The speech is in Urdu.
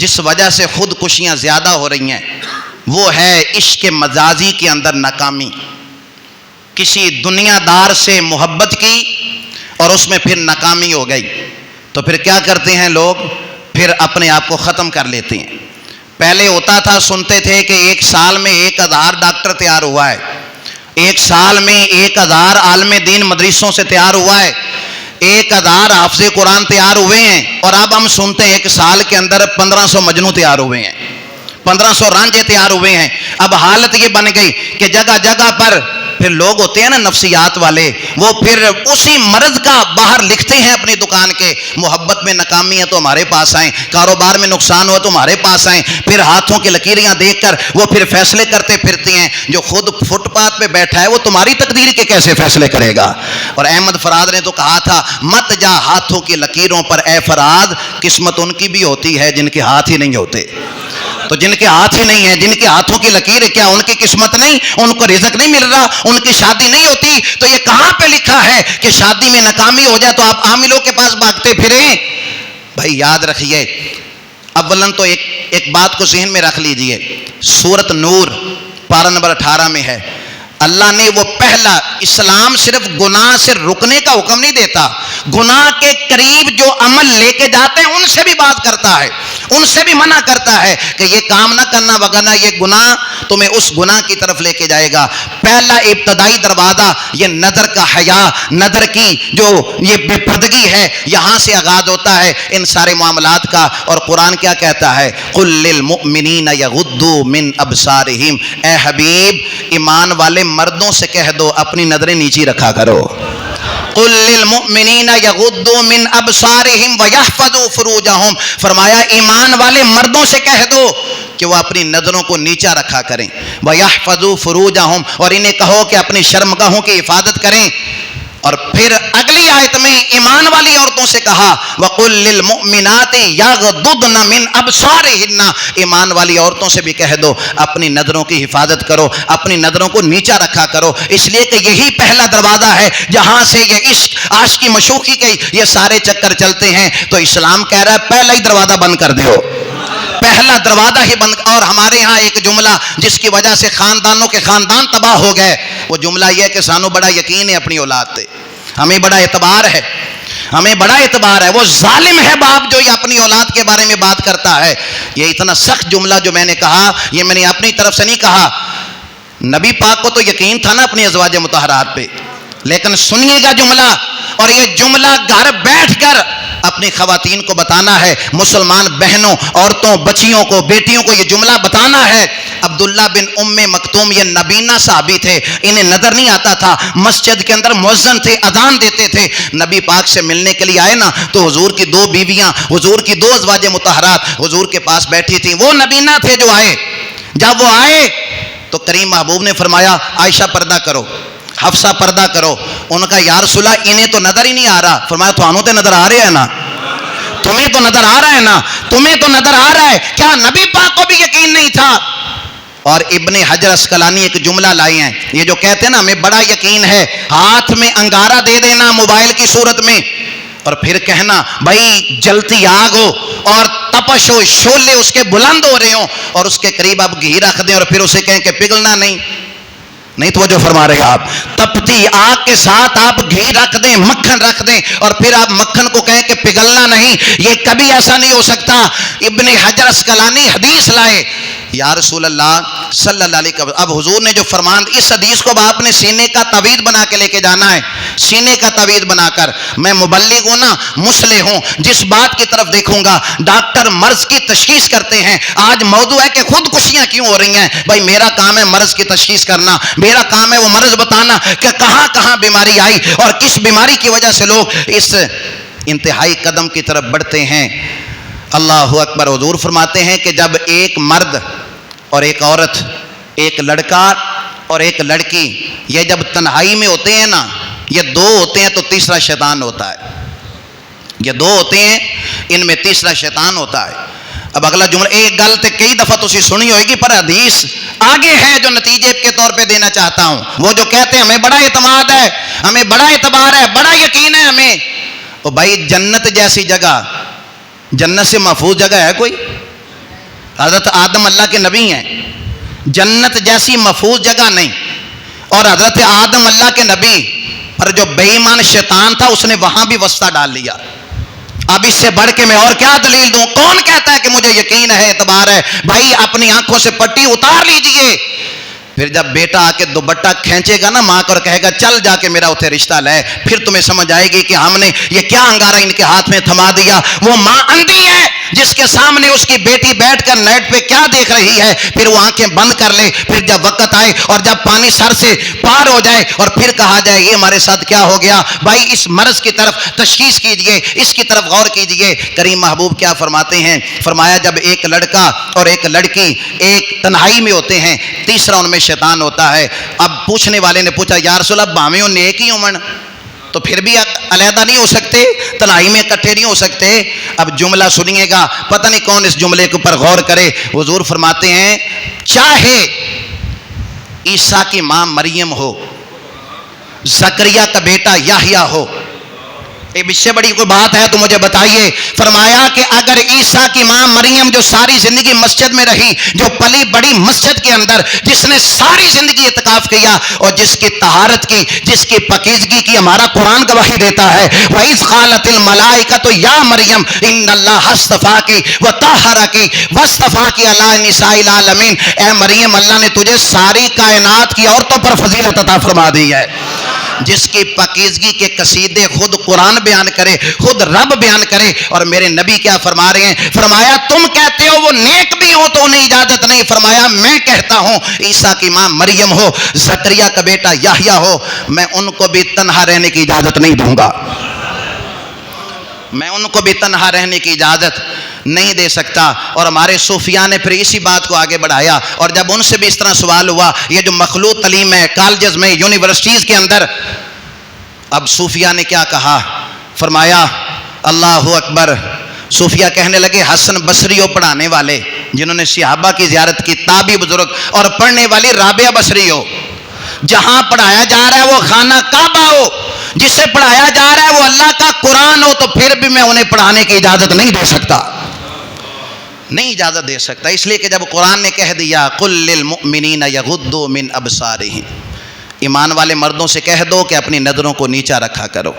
جس وجہ سے خودکشیاں زیادہ ہو رہی ہیں وہ ہے عشق مجازی کے اندر ناکامی. کسی دنیا دار سے محبت کی اور اس میں پھر ناکامی ہو گئی تو پھر کیا کرتے ہیں لوگ؟ پھر اپنے آپ کو ختم کر لیتے ہیں. پہلے ہوتا تھا، سنتے تھے کہ 1 سال میں 1000 ڈاکٹر تیار ہوا ہے، 1 سال میں 1000 عالم دین مدرسوں سے تیار ہوا ہے، 1000 حافظ قرآن تیار ہوئے ہیں. اور اب ہم سنتے ہیں 1 سال کے اندر 1500 مجنوں تیار ہوئے ہیں، 1500 رانجے تیار ہوئے ہیں. اب حالت یہ بن گئی کہ جگہ جگہ پر پھر لوگ ہوتے ہیں نا نفسیات والے، وہ پھر اسی مرض کا باہر لکھتے ہیں اپنی دکان کے. محبت میں ناکامی ہے تو ہمارے پاس آئیں، کاروبار میں نقصان ہوا تو ہمارے پاس آئیں. پھر ہاتھوں کی لکیریاں دیکھ کر وہ پھر فیصلے کرتے پھرتے ہیں. جو خود فٹ پاتھ پہ بیٹھا ہے وہ تمہاری تقدیر کے کیسے فیصلے کرے گا؟ اور احمد فراد نے تو کہا تھا، مت جا ہاتھوں کی لکیروں پر اے فراد، قسمت ان کی بھی ہوتی ہے جن کے ہاتھ ہی نہیں ہوتے. تو جن کے ہاتھ ہی نہیں ہیں، جن کے ہاتھوں کی لکیر کیا ان کی قسمت نہیں؟ ان کو رزق نہیں مل رہا، ان کی شادی نہیں ہوتی. تو یہ کہاں پہ لکھا ہے کہ شادی میں ناکامی ہو جائے تو آپ عاملوں کے پاس بھاگتے پھریں؟ بھائی یاد رکھیے، اولاً تو ایک بات کو ذہن میں رکھ لیجئے. سورۃ نور پارہ نمبر 18 میں ہے، اللہ نے وہ پہلا، اسلام صرف گناہ سے رکنے کا حکم نہیں دیتا، گناہ کے قریب جو عمل لے کے جاتے ہیں ان سے بھی بات کرتا ہے، ان سے بھی منع کرتا ہے کہ یہ کام نہ کرنا وگرنہ یہ گناہ تمہیں اس گناہ کی طرف لے کے جائے گا. پہلا ابتدائی دروازہ یہ نظر کا حیا، نظر کی جو یہ بے پردگی ہے، یہاں سے آغاز ہوتا ہے ان سارے معاملات کا. اور قرآن کیا کہتا ہے؟ قل للمؤمنین یغضوا من ابصارہم، اے حبیب ایمان والے مردوں سے کہہ دو اپنی نظریں نیچی رکھا کرو. قل للمؤمنین یغضوا من ابصارہم ویحفظوا فروجہم، فرمایا ایمان والے مردوں سے کہہ دو کہ وہ اپنی نظروں کو نیچا رکھا کریں. ویحفظوا فروجہم، اور انہیں کہو کہ اپنی شرمگاہوں کی حفاظت کریں. اور پھر اگلی آیت میں ایمان والی عورتوں سے کہا وَقُلْ لِلْمُؤْمِنَاتِ يَغْضُضْنَ مِنْ أَبْصَارِهِنَّ، ایمان والی عورتوں سے بھی کہہ دو اپنی نظروں کی حفاظت کرو، اپنی نظروں کو نیچا رکھا کرو. اس لیے کہ یہی پہلا دروازہ ہے جہاں سے یہ عشق، عاشقی، مشوقی کے یہ سارے چکر چلتے ہیں. تو اسلام کہہ رہا ہے پہلا ہی دروازہ بند کر دو، پہلا دروازہ ہی بند. اور ہمارے ہاں ایک جملہ جس کی وجہ سے خاندانوں کے خاندان تباہ ہو گئے، وہ جملہ یہ ہے کہ سانو بڑا یقین ہے اپنی اولاد پہ، ہمیں بڑا اعتبار ہے، ہمیں بڑا اعتبار ہے. وہ ظالم ہے باپ جو یہ اپنی اولاد کے بارے میں بات کرتا ہے. یہ اتنا سخت جملہ جو میں نے کہا، یہ میں نے اپنی طرف سے نہیں کہا. نبی پاک کو تو یقین تھا نا اپنی ازواج مطہرات پہ، لیکن سنیے گا جملہ، اور یہ جملہ گھر بیٹھ کر اپنی خواتین کو بتانا ہے، مسلمان بہنوں، عورتوں، بچیوں کو، بیٹیوں کو یہ جملہ بتانا ہے. عبداللہ بن ام مکتوم یہ نبینا صحابی تھے، انہیں نظر نہیں آتا تھا، مسجد کے اندر مؤذن تھے، اذان دیتے تھے. نبی پاک سے ملنے کے لیے آئے نا تو حضور کی 2 بیویاں، حضور کی 2 ازواج مطہرات حضور کے پاس بیٹھی تھیں. وہ نبینا تھے جو آئے. جب وہ آئے تو کریم محبوب نے فرمایا عائشہ پردہ کرو، حفصہ پردہ کرو. ان کا یا رسول اللہ انہیں تو نظر ہی نہیں آ رہا. فرمایا تو تے نظر آ رہے ہیں نا، تمہیں تو نظر آ رہا ہے نا، تمہیں تو نظر آ رہا ہے. کیا نبی پاک کو بھی یقین نہیں تھا؟ اور ابن حجر اسقلانی ایک جملہ لائے ہیں، یہ جو کہتے ہیں نا ہمیں بڑا یقین ہے، ہاتھ میں انگارہ دے دینا موبائل کی صورت میں اور پھر کہنا بھائی جلتی آگ ہو اور تپش ہو، شعلے اس کے بلند ہو رہے ہوں اور اس کے قریب آپ گھی رکھ دیں اور پھر اسے کہیں کہ پگھلنا نہیں توجہ فرما رہے آپ. تپتی آگ کے ساتھ آپ گھی رکھ دیں، مکھن رکھ دیں اور پھر آپ مکھن کو کہیں کہ پگھلنا نہیں، یہ کبھی ایسا نہیں ہو سکتا. ابن حجر اسقلانی حدیث لائے، یا رسول اللہ صلی اللہ علیہ وسلم، اب حضور نے جو فرمان، اس حدیث کو آپ نے سینے کا تعویذ بنا کے لے کے جانا ہے، سینے کا تعویذ بنا کر. میں مبلغ ہوں نا، مصلح ہوں، جس بات کی طرف دیکھوں گا ڈاکٹر مرض کی تشخیص کرتے ہیں. آج موضوع ہے کہ خودکشیاں کیوں ہو رہی ہیں. بھائی میرا کام ہے مرض کی تشخیص کرنا، میرا کام ہے وہ مرض بتانا کہ کہاں کہاں بیماری آئی اور کس بیماری کی وجہ سے لوگ اس انتہائی قدم کی طرف بڑھتے ہیں. اللہ اکبر. حضور فرماتے ہیں کہ جب ایک مرد اور ایک عورت، ایک لڑکا اور ایک لڑکی، یہ جب تنہائی میں ہوتے ہیں نا، یہ 2 ہوتے ہیں تو تیسرا شیطان ہوتا ہے. یہ 2 ہوتے ہیں، ان میں تیسرا شیطان ہوتا ہے. اب اگلا جملہ، ایک گل تے کئی دفعہ تسی سنی ہوئے گی پر حدیث آگے ہے جو نتیجے کے طور پہ دینا چاہتا ہوں. وہ جو کہتے ہیں ہمیں بڑا اعتماد ہے، ہمیں بڑا اعتبار ہے، بڑا یقین ہے ہمیں. او بھائی جنت جیسی جگہ، جنت سے محفوظ جگہ ہے کوئی؟ حضرت آدم اللہ کے نبی ہیں، جنت جیسی محفوظ جگہ نہیں، اور حضرت آدم اللہ کے نبی پر جو بے ایمان شیطان تھا اس نے وہاں بھی وسطہ ڈال لیا۔ اب اس سے بڑھ کے میں اور کیا دلیل دوں؟ کون کہتا ہے کہ مجھے یقین ہے، اعتبار ہے؟ بھائی اپنی آنکھوں سے پٹی اتار لیجئے، پھر جب بیٹا آ کے دوپٹہ کھینچے گا نا ماں کو اور کہے گا چل جا کے میرا اتنے رشتہ لے، پھر تمہیں سمجھ آئے گی کہ ہم نے یہ کیا انگارہ ان کے ہاتھ میں تھما دیا۔ وہ ماں اندھی ہے جس کے سامنے اس کی بیٹی بیٹھ کر نیٹ پہ کیا دیکھ رہی ہے، پھر وہ آنکھیں بند کر لے، پھر جب وقت آئے اور جب پانی سر سے پار ہو جائے اور پھر کہا جائے یہ ہمارے ساتھ کیا ہو گیا۔ بھائی اس مرض کی طرف تشخیص کیجئے، اس کی طرف غور کیجئے۔ کریم محبوب کیا فرماتے ہیں؟ فرمایا جب ایک لڑکا اور ایک لڑکی ایک تنہائی میں ہوتے ہیں، تیسرا ان میں شیطان ہوتا ہے۔ اب پوچھنے والے نے پوچھا یا رسول اللہ بامیوں نیک ہی ہوں تو پھر بھی علیحدہ نہیں ہو سکتے، تنہائی میں اکٹھے نہیں ہو سکتے؟ اب جملہ سنیے گا، پتہ نہیں کون اس جملے کے اوپر غور کرے۔ حضور فرماتے ہیں چاہے عیسیٰ کی ماں مریم ہو، زکریا کا بیٹا یحییٰ ہو، اس سے بڑی کوئی بات ہے تو مجھے بتائیے۔ فرمایا کہ اگر عیسیٰ کی ماں مریم جو ساری زندگی مسجد میں رہی، جو پلی بڑی مسجد کے اندر، جس نے ساری زندگی اعتکاف کیا اور جس کی طہارت کی، جس کی پاکیزگی کی ہمارا قرآن گواہی دیتا ہے، وَإِذْ قَالَتِ الْمَلَائِكَةُ يَا مَرْيَمْ إِنَّ اللَّهَ اصْطَفَاكِ وَطَهَّرَكِ وَاصْطَفَاكِ عَلَىٰ نِسَاءِ الْعَالَمِينَ، اے مریم اللہ نے تجھے ساری کائنات کی عورتوں پر فضیلت عطا فرما دی ہے۔ جس کی پاکیزگی کے قصیدے خود قرآن بیان کرے، خود رب بیان کرے، اور میرے نبی کیا فرما رہے ہیں؟ فرمایا تم کہتے ہو وہ نیک بھی ہو تو انہیں اجازت نہیں، فرمایا میں کہتا ہوں عیسیٰ کی ماں مریم ہو، زکریا کا بیٹا یحییٰ ہو، میں ان کو بھی تنہا رہنے کی اجازت نہیں دوں گا، میں ان کو بھی تنہا رہنے کی اجازت نہیں دے سکتا۔ اور ہمارے صوفیاء نے پھر اسی بات کو آگے بڑھایا، اور جب ان سے بھی اس طرح سوال ہوا، یہ جو مخلوط تعلیم ہے کالجز میں، یونیورسٹیز کے اندر، اب صوفیاء نے کیا کہا؟ فرمایا اللہ اکبر۔ صوفیاء کہنے لگے حسن بصری ہو پڑھانے والے جنہوں نے صحابہ کی زیارت کی، تابعی بزرگ، اور پڑھنے والی رابعہ بصری ہو، جہاں پڑھایا جا رہا ہے وہ خانہ کعبہ ہو، جسے پڑھایا جا رہا ہے وہ اللہ کا قرآن ہو، تو پھر بھی میں انہیں پڑھانے کی اجازت نہیں دے سکتا، نہیں اجازت دے سکتا۔ اس لیے کہ جب قرآن نے کہہ دیا قل للمؤمنین یغضوا من ابصارہم، ایمان والے مردوں سے کہہ دو کہ اپنی نظروں کو نیچا رکھا کرو۔